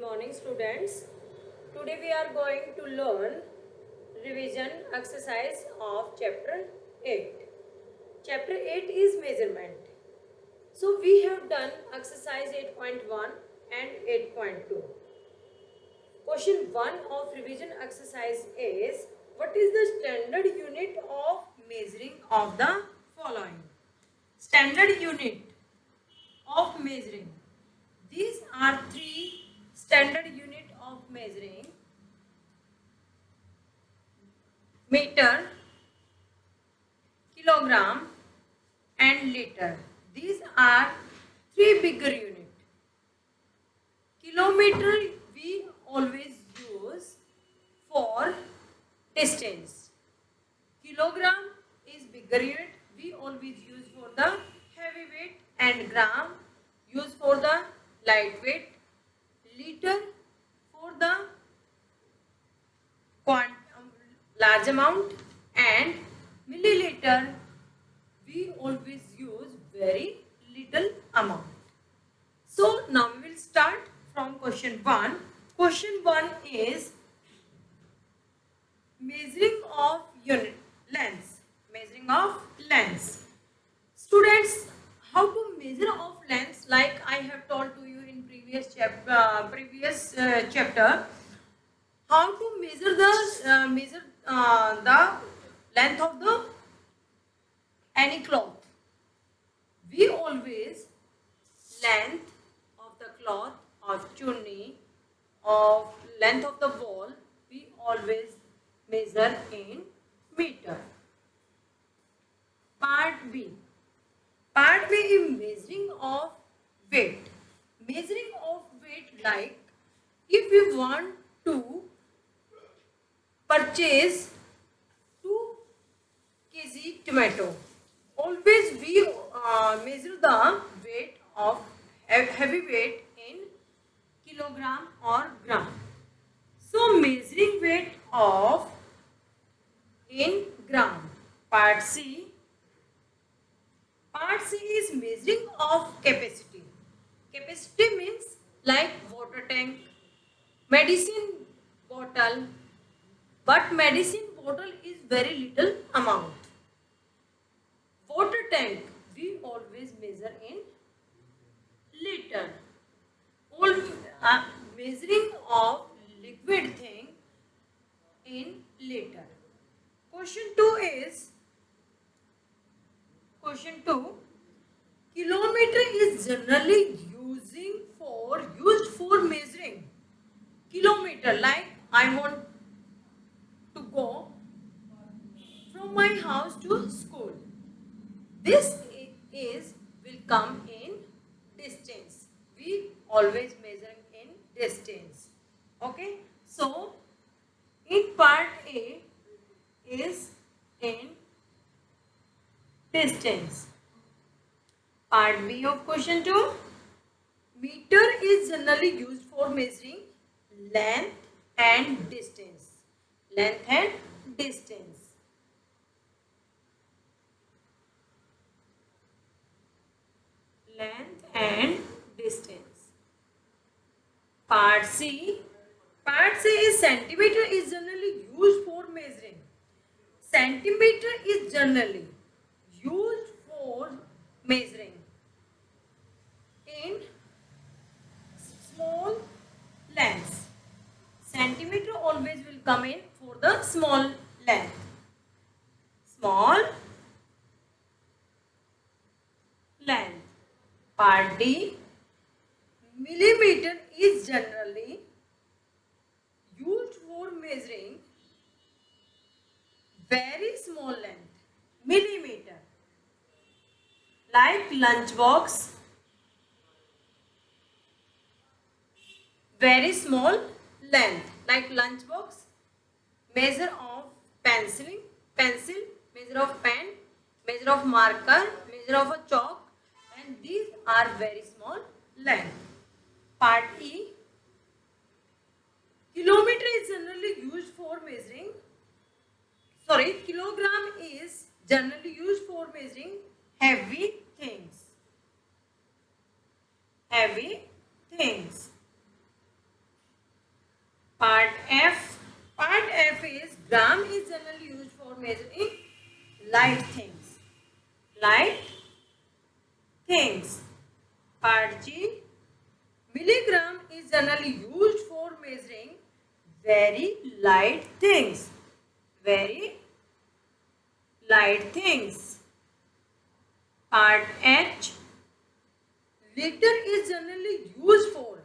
Good morning, students. Today we are going to learn revision exercise of chapter 8. Chapter 8 is measurement. So we have done exercise 8.1 and 8.2. Question 1 of revision exercise is, what is the standard unit of measuring of the following? Standard unit of measuring. These are three standard unit of measuring: meter, kilogram and liter. These are three bigger unit. Kilometer we always use for distance. Kilogram is bigger unit, we always use for the heavy weight, and gram used for the lightweight. Liter for the large amount, and milliliter we always use very little amount. So now we will start from question 1. Question 1 is measuring of unit lengths. Measuring of lengths. Students, how to measure of lengths, like I have told to you in previous chapter, how to measure the length of the any cloth. We always length of the cloth, of chunni, of length of the wall, we always measure in meter. Part B. Part B is measuring of weight. Measuring of weight, like if you want to purchase 2 kg tomato, always we measure the weight of heavy weight in kilogram or gram. So measuring weight of in gram. Part C. Part C is measuring of capacity. Capacity means like water tank, medicine bottle, but medicine bottle is very little amount. Water tank we always measure in liter. All measuring of liquid thing in liter. Question 2 is, question 2, kilometer is generally used for measuring. Kilometer, like I want to go from my house to school. This is will come in distance. We always measure in distance. Okay. So in part A is in distance. Part B of question 2. Meter is generally used for measuring length and distance. Length and distance. Length and distance. Part C. Part C is centimeter is generally used for measuring. Centimeter is generally used for measuring in small lengths. Centimeter always will come in for the small length. Small length. Part D. Millimeter is generally used for measuring very small length. Millimeter. Like lunch box. Very small length. Like lunch box. Measure of pencil, measure of pen, measure of marker, measure of a chalk, and these are very small length. Part E. Kilometer is generally used for measuring. Kilogram is generally used for measuring heavy things. Heavy things. generally used for measuring very light things. Very light things. Part H. Liter is generally used for.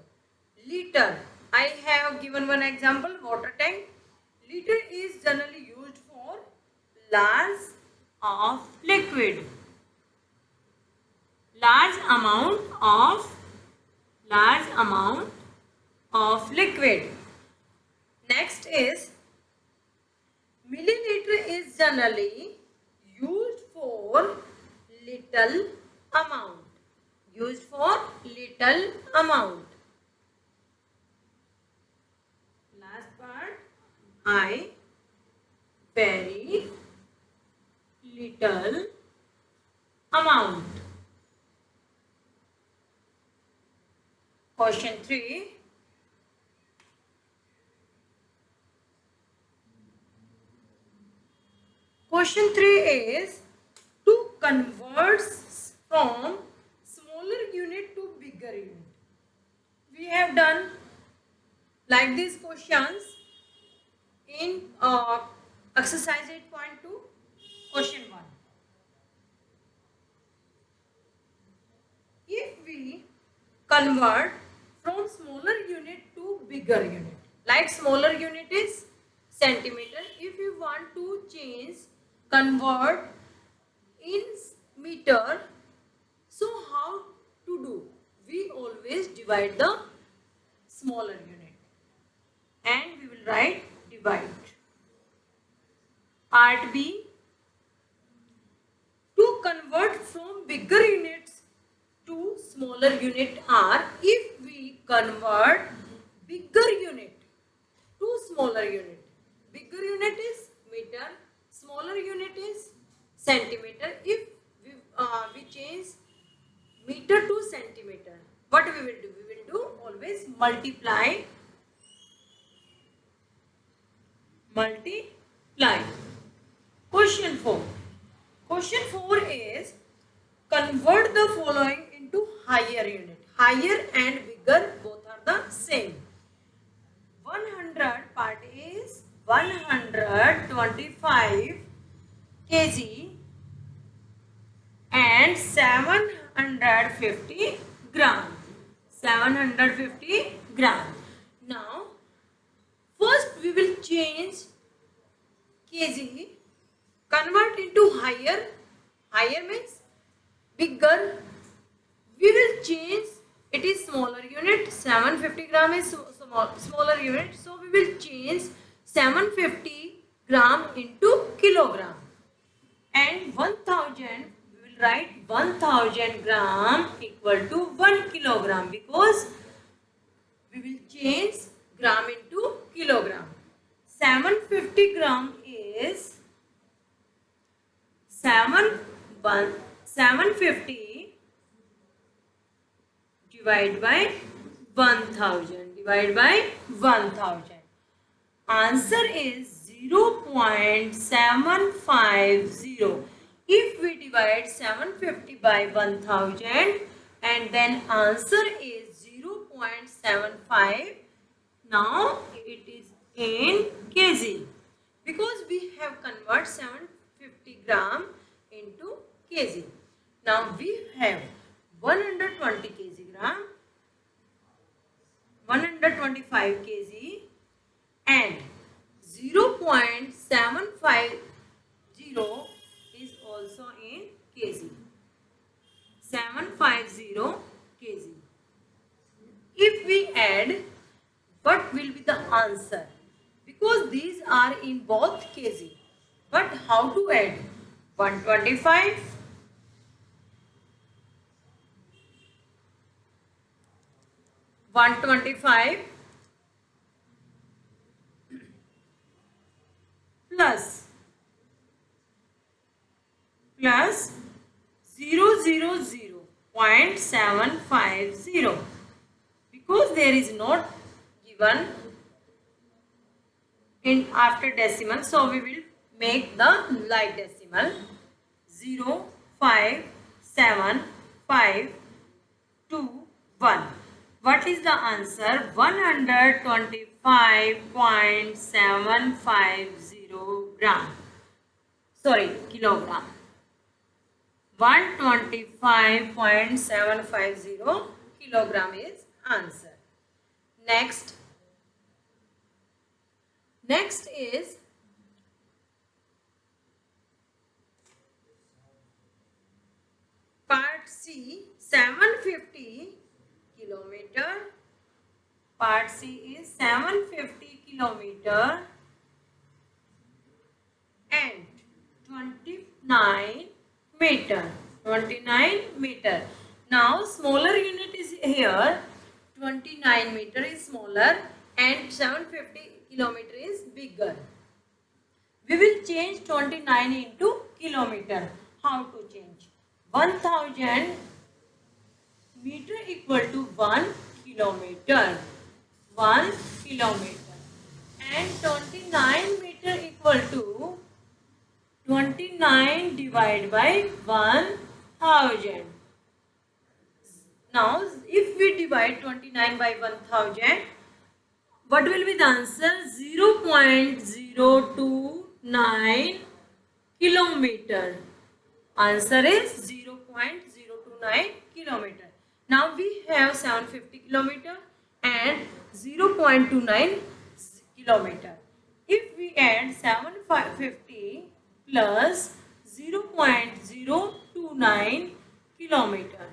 Liter. I have given one example, water tank. Liter is generally used for large of liquid. Large amount of liquid. Next is milliliter is generally used for little amount. Used for little amount. Last part, I, very little amount. Question 3. Question 3 is to convert from smaller unit to bigger unit. We have done like these questions in exercise 8.2, question 1. If we convert from smaller unit to bigger unit, like smaller unit is centimeter, if you want to convert in meter, so how to do? We always divide the smaller unit and we will write divide. Part B, to convert from bigger units to smaller unit are, if we convert bigger unit to smaller unit. Bigger unit is meter, smaller unit is centimeter. If we change meter to centimeter, what we will do? We will do always multiply. Question 4. Question 4 is convert the following into higher unit. Higher and bigger both are the same. 100 part is 125 kg and 750 gram. 750 gram. Now, first we will change kg, convert into higher. Higher means bigger. We will change, it is smaller unit. 750 gram is smaller unit. So we will change 750 gram into kilogram. And 1000, we will write 1000 gram equal to 1 kilogram, because we will change gram into kilogram. 750 gram is 750 divided by 1000. Divide by 1000. Answer is 0.750. If we divide 750 by 1000 and then answer is 0.75, now it is in kg, because we have converted 750 gram into kg. Now we have 120 kg, 125 kg and 0.750 is also in kg. 750 kg. If we add, what will be the answer? Because these are in both kg. But how to add? 125 plus 0.750, because there is not given in after decimal, so we will make the like decimal. 0.5752. 1 What is the answer? 125.750 gram. Sorry, kilogram. 125.750 kilogram is answer. Next is part C, 750 kilometer. Part C is 750 kilometer and 29 meter. 29 meter. Now smaller unit is here. 29 meter is smaller and 750 kilometer is bigger. We will change 29 into kilometer. How to change? 1000 meter equal to 1 kilometer. 1 kilometer. And 29 meter equal to 29 divided by 1000. Now, if we divide 29 by 1000, what will be the answer? 0.029 kilometer. Answer is 0.029 kilometer. Now we have 750 kilometer and 0.29 kilometer. If we add 750 plus 0.029 kilometer.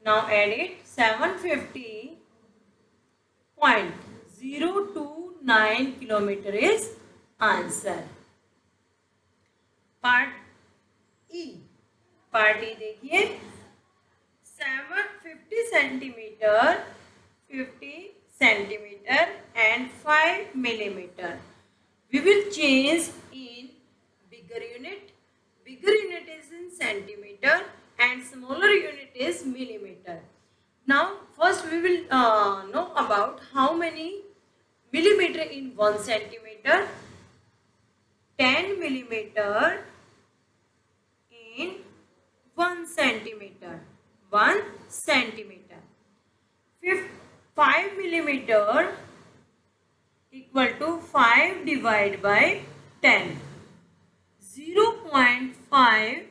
Now add it. 750.029 kilometer is answer. Part E. Part E देखिए 750 centimeter, 50 centimeter and 5 millimeter. We will change in bigger unit. Bigger unit is in centimeter and smaller unit is millimeter. Now first we will know about how many millimeter in 1 centimeter. 10 millimeter in 1 centimeter. 1 centimeter. 5 millimeter equal to 5 divided by 10. 0.5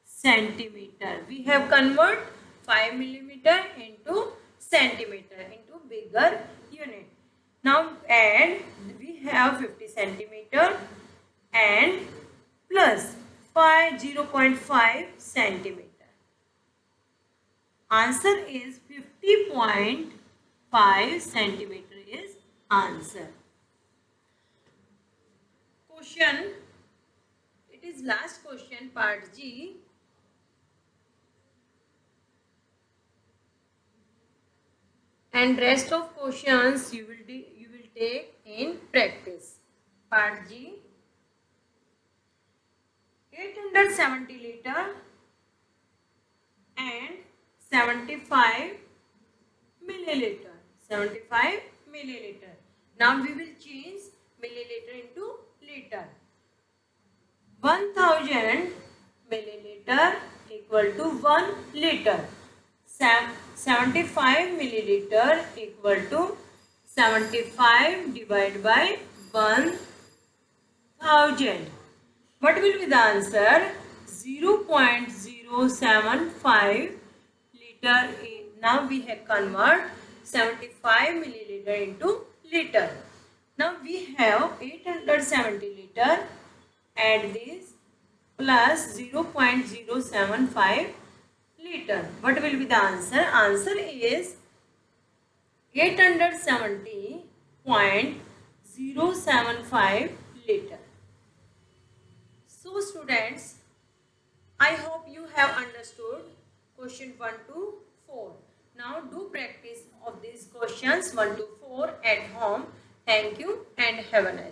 centimeter. We have convert 5 millimeter into centimeter into bigger unit. Now add, we have 50 centimeter and plus 0.5 centimeter. Answer is 50.5 centimeter is answer. Question. It is last question, part G. And rest of questions you will take in practice. Part G. 870 liter and 75 milliliter. 75 milliliter. Now we will change milliliter into liter. 1000 milliliter equal to 1 liter. 75 milliliter equal to 75 divided by 1000. What will be the answer? 0.075 liter. Now we have convert 75 milliliter into liter. Now we have 870 liter. Add this plus 0.075 liter. What will be the answer? Answer is 870.075 liter. So students, I hope you have understood question 1 to 4. Now do practice of these questions 1 to 4 at home. Thank you and have a nice day.